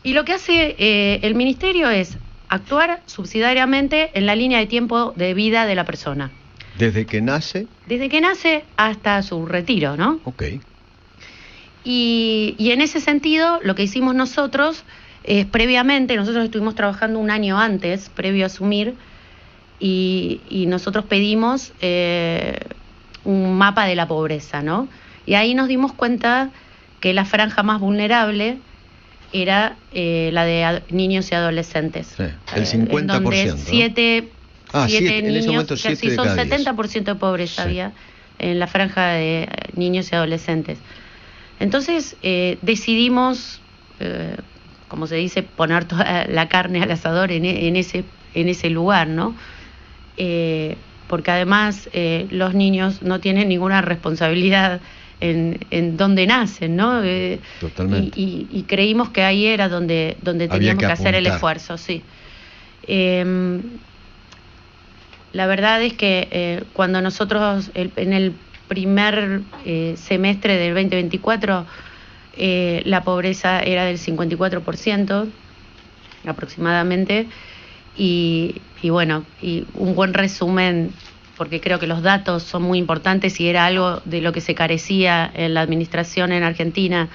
Y lo que hace el ministerio es actuar subsidiariamente en la línea de tiempo de vida de la persona. ¿Desde que nace? Desde que nace hasta su retiro, ¿no? Ok. Y en ese sentido, lo que hicimos nosotros es previamente, nosotros estuvimos trabajando un año antes, previo a asumir, y nosotros pedimos un mapa de la pobreza, ¿no? Y ahí nos dimos cuenta que la franja más vulnerable era la de niños y adolescentes. Sí, el 50%. En donde siete en ese niños, momento 7 sí, de son cada 10. 70% de pobreza Sí. había en la franja de niños y adolescentes. Entonces decidimos, como se dice, poner toda la carne al asador en ese lugar, ¿no? Porque además los niños no tienen ninguna responsabilidad en dónde nacen, ¿no? Totalmente. Y creímos que ahí era donde teníamos que hacer el esfuerzo, sí. La verdad es que cuando nosotros en el primer semestre del 2024 la pobreza era del 54% aproximadamente, y bueno, y un buen resumen, porque creo que los datos son muy importantes y era algo de lo que se carecía en la administración en Argentina.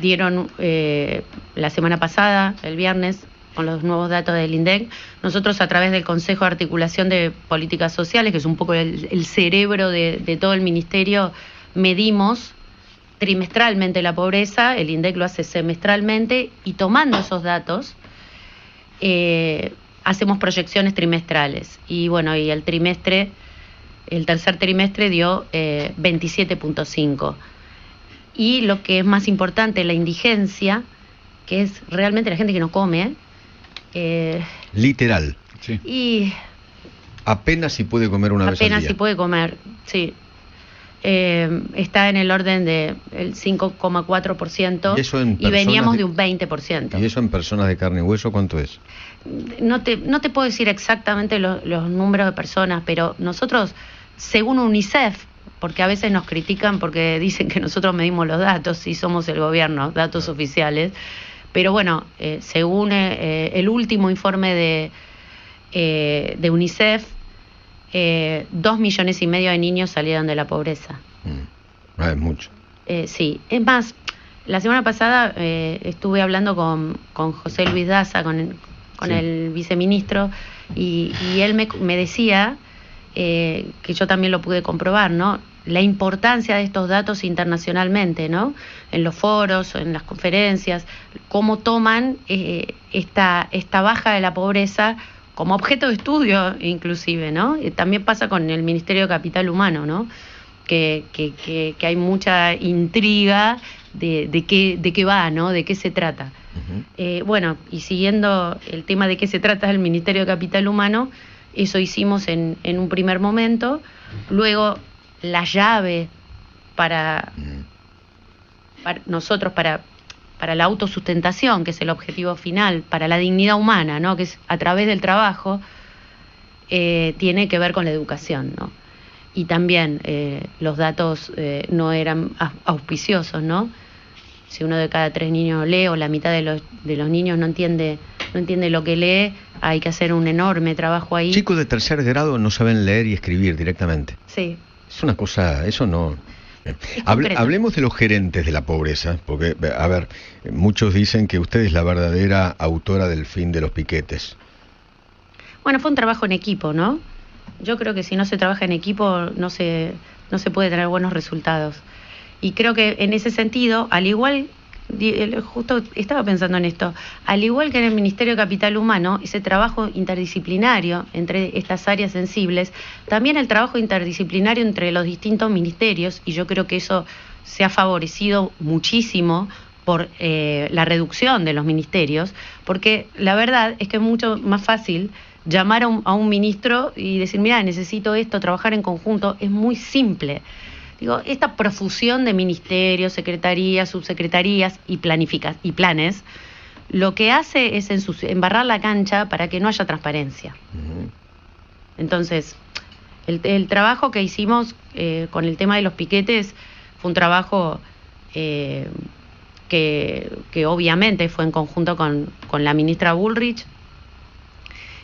Dieron la semana pasada, el viernes, con los nuevos datos del INDEC, nosotros a través del Consejo de Articulación de Políticas Sociales, que es un poco el cerebro de todo el ministerio, medimos trimestralmente la pobreza, el INDEC lo hace semestralmente, y tomando esos datos hacemos proyecciones trimestrales. Y bueno, y el tercer trimestre dio 27.5. Y lo que es más importante, la indigencia, que es realmente la gente que no come. Literal. Sí. Y apenas si puede comer una vez al día. Apenas si puede comer, sí. Está en el orden del 5,4%. ¿Y eso en y veníamos personas de un 20%. ¿Y eso en personas de carne y hueso cuánto es? No te puedo decir exactamente los números de personas, pero nosotros, según UNICEF, porque a veces nos critican porque dicen que nosotros medimos los datos y somos el gobierno, datos oficiales, pero bueno, según el último informe de UNICEF, 2,5 millones de niños salieron de la pobreza. Es mucho. Sí, es más, la semana pasada estuve hablando con José Luis Daza, con Sí. el viceministro, y él me decía, que yo también lo pude comprobar, ¿no? La importancia de estos datos internacionalmente, ¿no? En los foros, en las conferencias, cómo toman esta baja de la pobreza como objeto de estudio, inclusive, ¿no? También pasa con el Ministerio de Capital Humano, ¿no? Que hay mucha intriga de qué va, ¿no? De qué se trata. Uh-huh. Bueno, y siguiendo el tema de qué se trata el Ministerio de Capital Humano, eso hicimos en un primer momento. Luego, la llave para nosotros, para la autosustentación, que es el objetivo final, para la dignidad humana, ¿no? Que es a través del trabajo, tiene que ver con la educación, ¿no? Y también los datos no eran auspiciosos, ¿no? Si uno de cada 3 niños lee, o la mitad de los niños no entiende lo que lee, hay que hacer un enorme trabajo ahí. Chicos de tercer grado no saben leer y escribir directamente. Sí. Es una cosa, eso no... Hablemos de los gerentes de la pobreza, porque, a ver, muchos dicen que usted es la verdadera autora del fin de los piquetes. Bueno, fue un trabajo en equipo, ¿no? Yo creo que si no se trabaja en equipo no se puede tener buenos resultados. Y creo que en ese sentido, al igual, justo estaba pensando en esto, al igual que en el Ministerio de Capital Humano, ese trabajo interdisciplinario entre estas áreas sensibles, también el trabajo interdisciplinario entre los distintos ministerios, y yo creo que eso se ha favorecido muchísimo por la reducción de los ministerios, porque la verdad es que es mucho más fácil llamar a un ministro y decir, mira, necesito esto, trabajar en conjunto, es muy simple. Digo, esta profusión de ministerios, secretarías, subsecretarías y planes, lo que hace es embarrar la cancha para que no haya transparencia. Uh-huh. Entonces, el trabajo que hicimos con el tema de los piquetes fue un trabajo que obviamente fue en conjunto con la ministra Bullrich.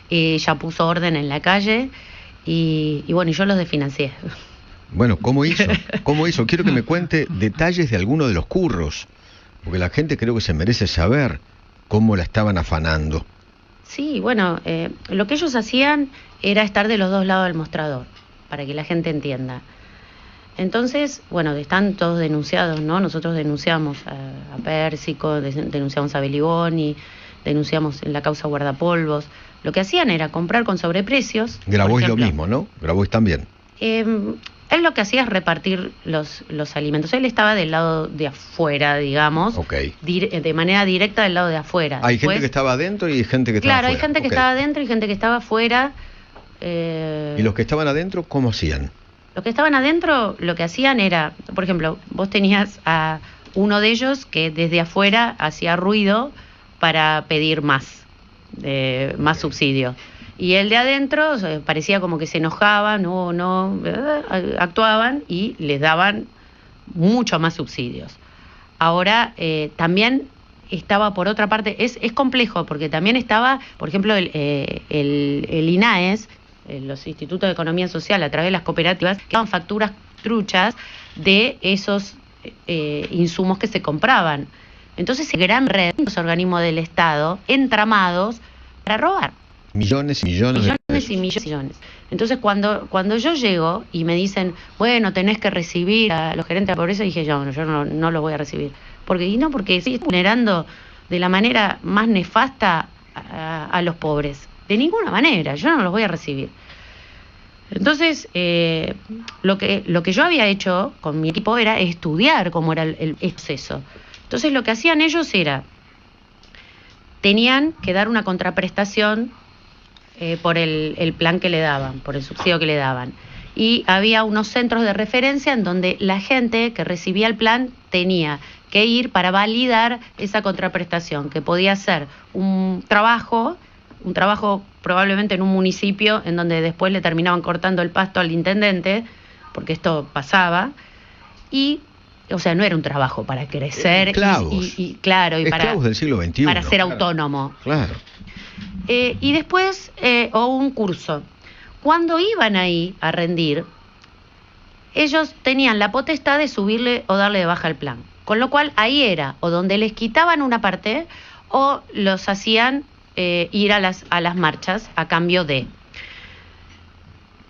Ella puso orden en la calle y bueno, y yo los desfinancié. Bueno, ¿cómo hizo? ¿Cómo hizo? Quiero que me cuente detalles de alguno de los curros, porque la gente creo que se merece saber cómo la estaban afanando. Sí, bueno, lo que ellos hacían era estar de los dos lados del mostrador, para que la gente entienda. Entonces, bueno, están todos denunciados, ¿no? Nosotros denunciamos a Pérsico, denunciamos a Beliboni, denunciamos en la causa Guardapolvos. Lo que hacían era comprar con sobreprecios. Grabois lo mismo, ¿no? Grabois también. Él lo que hacía es repartir los alimentos. Él estaba del lado de afuera, digamos, de manera directa del lado de afuera. Hay gente que estaba adentro y gente que estaba afuera. Claro, hay gente que estaba adentro y gente que estaba afuera. ¿Y los que estaban adentro, cómo hacían? Los que estaban adentro, lo que hacían era, por ejemplo, vos tenías a uno de ellos que desde afuera hacía ruido para pedir más subsidio. Y el de adentro parecía como que se enojaba, actuaban y les daban mucho más subsidios. Ahora, también estaba por otra parte, es complejo, porque también estaba, por ejemplo, el INAES, los institutos de economía social, a través de las cooperativas, que daban facturas truchas de esos insumos que se compraban. Entonces, gran red, los organismos del Estado, entramados para robar. Millones y millones de pesos. Y millones. Entonces, cuando yo llego y me dicen, bueno, tenés que recibir a los gerentes de pobreza, dije yo no los voy a recibir. Porque sí, estoy vulnerando de la manera más nefasta a los pobres. De ninguna manera, yo no los voy a recibir. Entonces, lo que yo había hecho con mi equipo era estudiar cómo era el proceso. Entonces, lo que hacían ellos era, tenían que dar una contraprestación por el plan que le daban, por el subsidio que le daban. Y había unos centros de referencia en donde la gente que recibía el plan tenía que ir para validar esa contraprestación, que podía ser un trabajo probablemente en un municipio en donde después le terminaban cortando el pasto al intendente, porque esto pasaba, y, o sea, no era un trabajo para crecer. Esclavos. Esclavos del siglo XXI. Para ser autónomo. Claro. Y después, o un curso. Cuando iban ahí a rendir, ellos tenían la potestad de subirle o darle de baja el plan. Con lo cual, ahí era, o donde les quitaban una parte, o los hacían ir a las marchas a cambio de.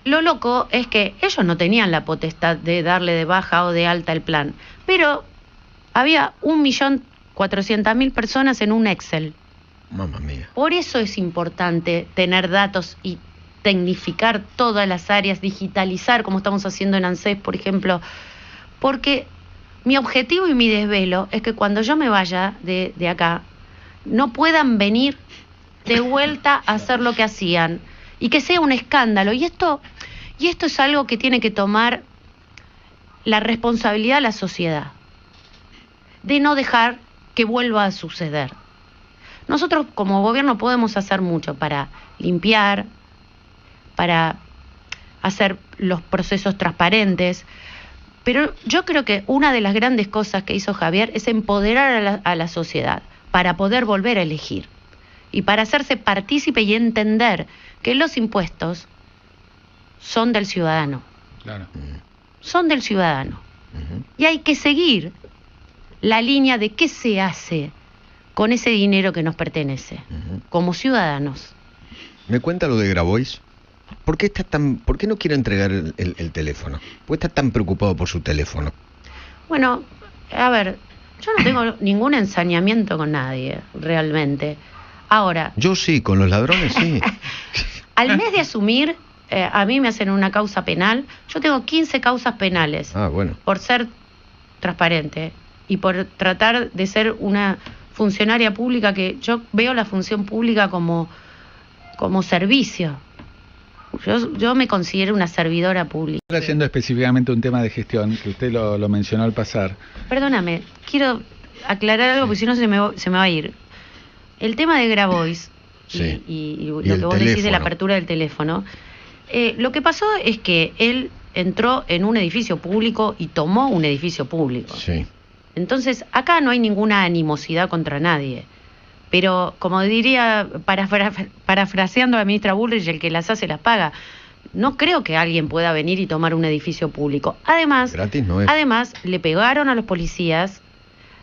Lo loco es que ellos no tenían la potestad de darle de baja o de alta el plan, pero había 1.400.000 personas en un Excel. Mamma mía. Por eso es importante tener datos y tecnificar todas las áreas, digitalizar como estamos haciendo en ANSES, por ejemplo, porque mi objetivo y mi desvelo es que cuando yo me vaya de acá, no puedan venir de vuelta a hacer lo que hacían y que sea un escándalo. Y esto es algo que tiene que tomar la responsabilidad de la sociedad, de no dejar que vuelva a suceder. Nosotros como gobierno podemos hacer mucho para limpiar, para hacer los procesos transparentes, pero yo creo que una de las grandes cosas que hizo Javier es empoderar a la sociedad para poder volver a elegir y para hacerse partícipe y entender que los impuestos son del ciudadano. Claro. Son del ciudadano. Y hay que seguir la línea de qué se hace con ese dinero que nos pertenece, como ciudadanos. ¿Me cuenta lo de Grabois? ¿Por qué no quiere entregar el teléfono? ¿Por qué está tan preocupado por su teléfono? Bueno, a ver, yo no tengo ningún ensañamiento con nadie, realmente. Ahora... Yo sí, con los ladrones sí. Al mes de asumir, a mí me hacen una causa penal. Yo tengo 15 causas penales. Bueno. Por ser transparente y por tratar de ser una funcionaria pública, que yo veo la función pública como servicio. Yo me considero una servidora pública. Haciendo específicamente un tema de gestión, que usted lo mencionó al pasar. Perdóname, quiero aclarar algo, porque si no se me va a ir. El tema de Grabois y lo que vos decís de la apertura del teléfono, lo que pasó es que él entró en un edificio público y tomó un edificio público. Sí. Entonces, acá no hay ninguna animosidad contra nadie. Pero, como diría, parafraseando a la ministra Bullrich, el que las hace las paga. No creo que alguien pueda venir y tomar un edificio público. Además, gratis no es. Además, le pegaron a los policías,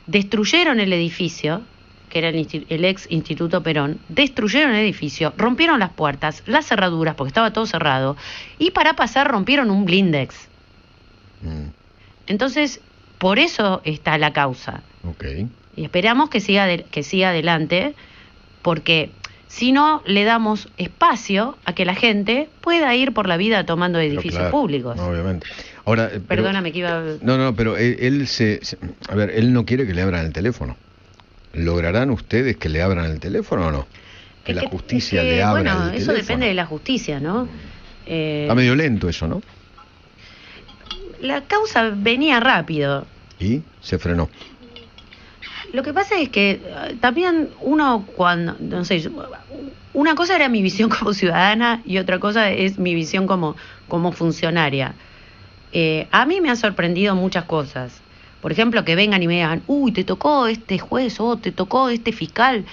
destruyeron el edificio, que era el ex Instituto Perón, destruyeron el edificio, rompieron las puertas, las cerraduras, porque estaba todo cerrado, y para pasar rompieron un blindex. Entonces, por eso está la causa. Okay. Y esperamos que siga adelante, porque si no le damos espacio a que la gente pueda ir por la vida tomando edificios públicos. No, obviamente. Ahora, perdóname que iba. No, pero él a ver, él no quiere que le abran el teléfono. ¿Lograrán ustedes que le abran el teléfono o no? Que la justicia le abra el teléfono. Bueno, eso depende de la justicia, ¿no? Está medio lento eso, ¿no? La causa venía rápido. ¿Y? Se frenó. Lo que pasa es que también uno cuando, no sé, una cosa era mi visión como ciudadana y otra cosa es mi visión como funcionaria. A my me han sorprendido muchas cosas. Por ejemplo, que vengan y me digan, uy, te tocó este juez o te tocó este fiscal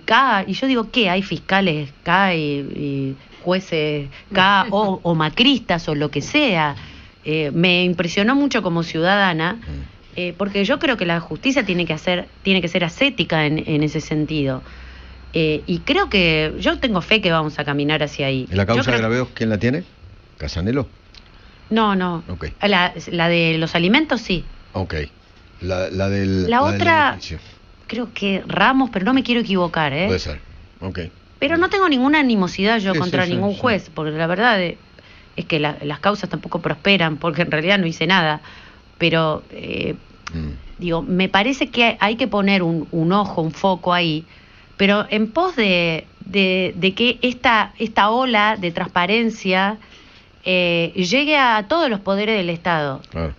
K. Y yo digo, ¿qué? ¿Hay fiscales K y jueces K o macristas o lo que sea? Me impresionó mucho como ciudadana. Porque yo creo que la justicia tiene que ser ascética en ese sentido. Y creo que yo tengo fe que vamos a caminar hacia ahí. ¿La causa de Graveos quién la tiene? ¿Casanelo? No. Okay. La de los alimentos sí. Ok. La otra, creo que Ramos, pero no me quiero equivocar, ¿eh? Puede ser. Ok. Pero no tengo ninguna animosidad yo contra ningún juez, porque la verdad es que las causas tampoco prosperan, porque en realidad no hice nada. Pero, digo, me parece que hay que poner un ojo, un foco ahí, pero en pos de que esta ola de transparencia llegue a todos los poderes del Estado. Claro.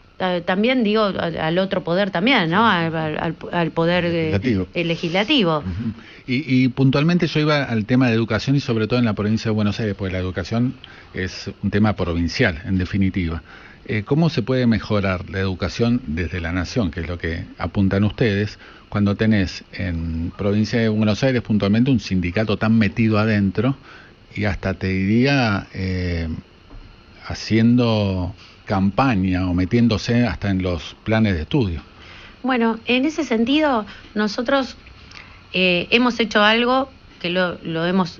También digo al otro poder también, ¿no? Al poder legislativo. Uh-huh. Y puntualmente yo iba al tema de educación y sobre todo en la provincia de Buenos Aires, porque la educación es un tema provincial, en definitiva. ¿Cómo se puede mejorar la educación desde la nación, que es lo que apuntan ustedes, cuando tenés en provincia de Buenos Aires puntualmente un sindicato tan metido adentro y hasta te diría haciendo campaña o metiéndose hasta en los planes de estudio? Bueno, en ese sentido nosotros hemos hecho algo que lo hemos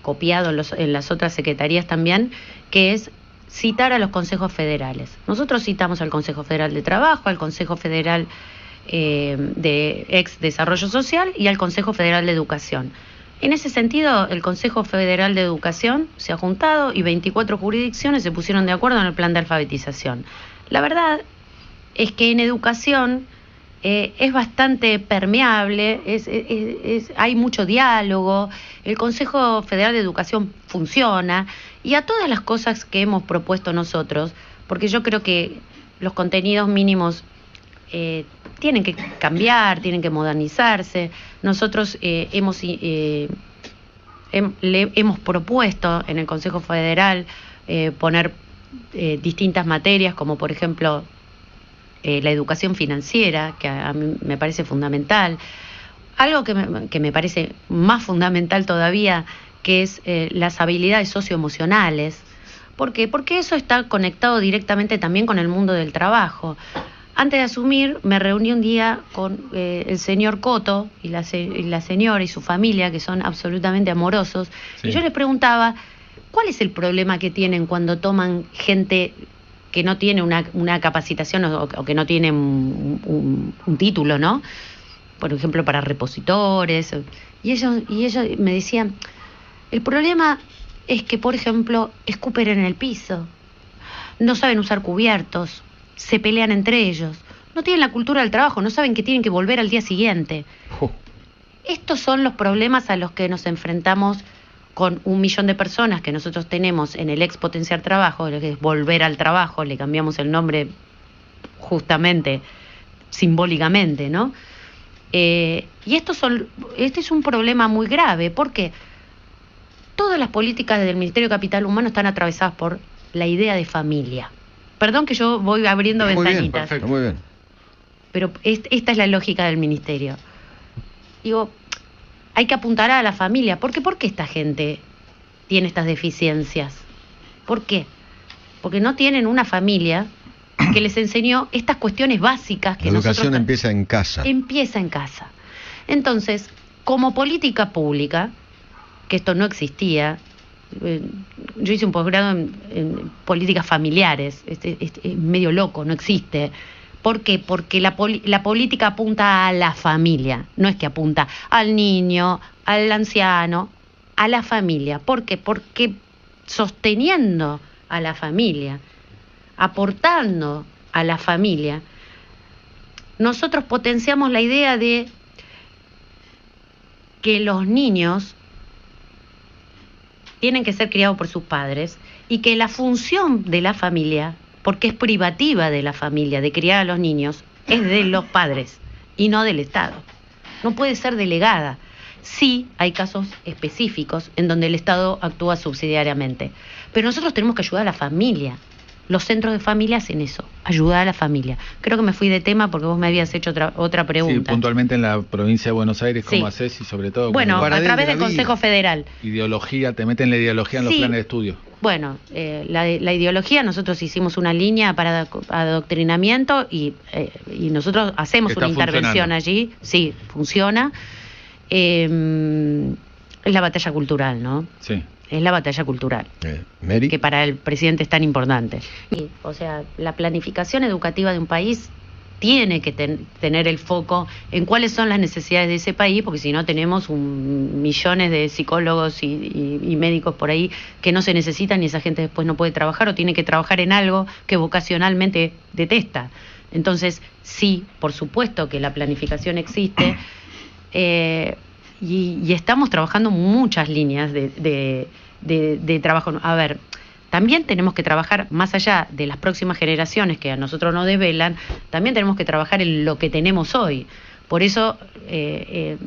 copiado en las otras secretarías también, que es citar a los consejos federales. Nosotros citamos al Consejo Federal de Trabajo, al Consejo Federal de Ex Desarrollo Social y al Consejo Federal de Educación. En ese sentido, el Consejo Federal de Educación se ha juntado y 24 jurisdicciones se pusieron de acuerdo en el plan de alfabetización. La verdad es que en educación es bastante permeable, hay mucho diálogo, el Consejo Federal de Educación funciona, y a todas las cosas que hemos propuesto nosotros, porque yo creo que los contenidos mínimos tienen que cambiar, tienen que modernizarse. Nosotros le hemos propuesto en el Consejo Federal poner distintas materias, como por ejemplo la educación financiera, que a mí me parece fundamental. Algo que me parece más fundamental todavía, que es las habilidades socioemocionales. ¿Por qué? Porque eso está conectado directamente también con el mundo del trabajo. Antes de asumir, me reuní un día con el señor Coto y la señora y su familia, que son absolutamente amorosos, sí. Y yo les preguntaba, ¿cuál es el problema que tienen cuando toman gente que no tiene una capacitación o que no tiene un título, ¿no? Por ejemplo, para repositores. Y ellos me decían, el problema es que, por ejemplo, escupen en el piso, no saben usar cubiertos, se pelean entre ellos, no tienen la cultura del trabajo, no saben que tienen que volver al día siguiente. Estos son los problemas a los que nos enfrentamos con 1 millón de personas que nosotros tenemos en el ex Potenciar Trabajo, que es Volver al Trabajo, le cambiamos el nombre justamente, simbólicamente, ¿no? Y este es un problema muy grave, porque todas las políticas del Ministerio de Capital Humano están atravesadas por la idea de familia. Perdón que yo voy abriendo muy ventanitas. Bien, perfecto, muy bien. pero esta es la lógica del ministerio. Digo, hay que apuntar a la familia. ¿Por qué esta gente tiene estas deficiencias? ¿Por qué? Porque no tienen una familia que les enseñó estas cuestiones básicas que la educación nosotros... empieza en casa. Empieza en casa. Entonces, como política pública, que esto no existía, yo hice un posgrado en políticas familiares, es medio loco, no existe. ¿Por qué? Porque la política apunta a la familia, no es que apunta al niño, al anciano, a la familia. ¿Por qué? Porque sosteniendo a la familia, aportando a la familia, nosotros potenciamos la idea de que los niños tienen que ser criados por sus padres y que la función de la familia, porque es privativa de la familia, de criar a los niños, es de los padres y no del Estado. No puede ser delegada. Sí hay casos específicos en donde el Estado actúa subsidiariamente, pero nosotros tenemos que ayudar a la familia. Los centros de familia hacen eso, ayudar a la familia. Creo que me fui de tema porque vos me habías hecho otra pregunta. Sí, puntualmente en la provincia de Buenos Aires, ¿cómo Sí. haces? Y sobre todo... Bueno, cuando a través del Consejo Federal. ideología, te meten la ideología en los Sí. planes de estudio. Bueno, la ideología, nosotros hicimos una línea para adoctrinamiento y nosotros hacemos Está una intervención funcionando. allí. Sí, funciona. Es la batalla cultural, ¿no? Sí. Es la batalla cultural, Mary. que para el presidente es tan importante. O sea, la planificación educativa de un país tiene que tener el foco en cuáles son las necesidades de ese país, porque si no tenemos millones de psicólogos y médicos por ahí que no se necesitan y esa gente después no puede trabajar o tiene que trabajar en algo que vocacionalmente detesta. Entonces, sí, por supuesto que la planificación existe y estamos trabajando muchas líneas de trabajo. A ver, también tenemos que trabajar más allá de las próximas generaciones que a nosotros nos desvelan, también tenemos que trabajar en lo que tenemos hoy. Por eso el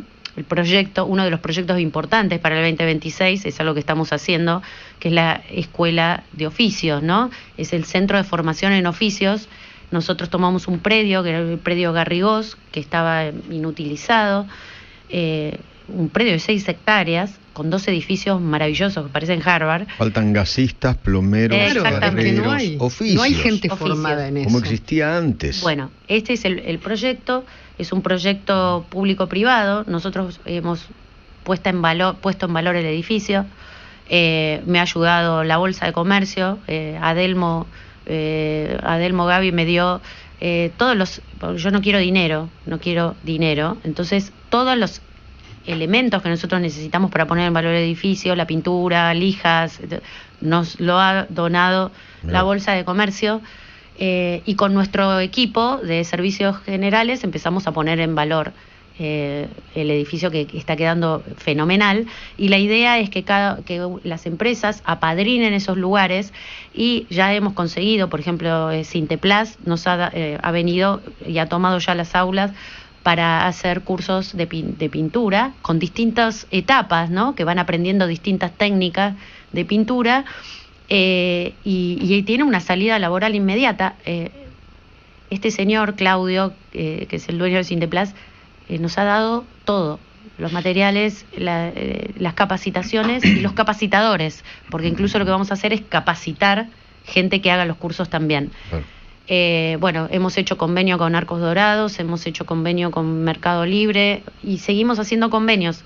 proyecto, uno de los proyectos importantes para el 2026 es algo que estamos haciendo, que es la Escuela de Oficios, ¿no? Es el Centro de Formación en Oficios. Nosotros tomamos un predio, que era el predio Garrigós, que estaba inutilizado, un predio de 6 hectáreas, con 2 edificios maravillosos que parecen Harvard. Faltan gasistas, plomeros, Exactamente. herreros, oficios. No hay gente Oficios. formada en eso. Como existía antes. Bueno, este es el proyecto, es un proyecto público-privado. Nosotros hemos puesto en valor el edificio. Me ha ayudado la Bolsa de Comercio, Adelmo Gavi me dio yo no quiero dinero, entonces todos los elementos que nosotros necesitamos para poner en valor el edificio, la pintura, lijas, nos lo ha donado la Bolsa de Comercio, y con nuestro equipo de servicios generales empezamos a poner en valor el edificio que está quedando fenomenal, y la idea es que las empresas apadrinen esos lugares, y ya hemos conseguido, por ejemplo, Sinteplas nos ha venido y ha tomado ya las aulas para hacer cursos de pintura con distintas etapas, ¿no? Que van aprendiendo distintas técnicas de pintura, y tiene una salida laboral inmediata. Este señor, Claudio, que es el dueño de Sinteplas, nos ha dado todo, los materiales, las capacitaciones y los capacitadores, porque incluso lo que vamos a hacer es capacitar gente que haga los cursos también. Bueno, hemos hecho convenio con Arcos Dorados, hemos hecho convenio con Mercado Libre y seguimos haciendo convenios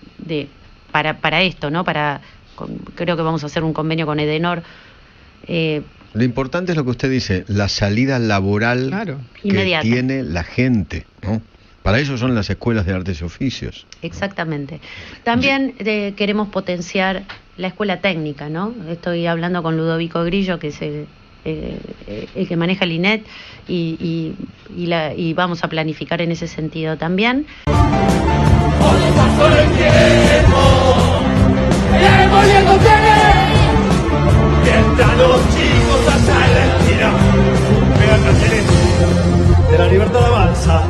para esto, ¿no? Creo que vamos a hacer un convenio con Edenor. Lo importante es lo que usted dice, la salida laboral que inmediata tiene la gente, ¿no? Para eso son las escuelas de artes y oficios. Exactamente. También queremos potenciar la escuela técnica, ¿no? Estoy hablando con Ludovico Grillo, que es el que maneja el INET, y vamos a planificar en ese sentido también. Mientras los chicos hacen la esquina, pegan carteles de la libertad avanza.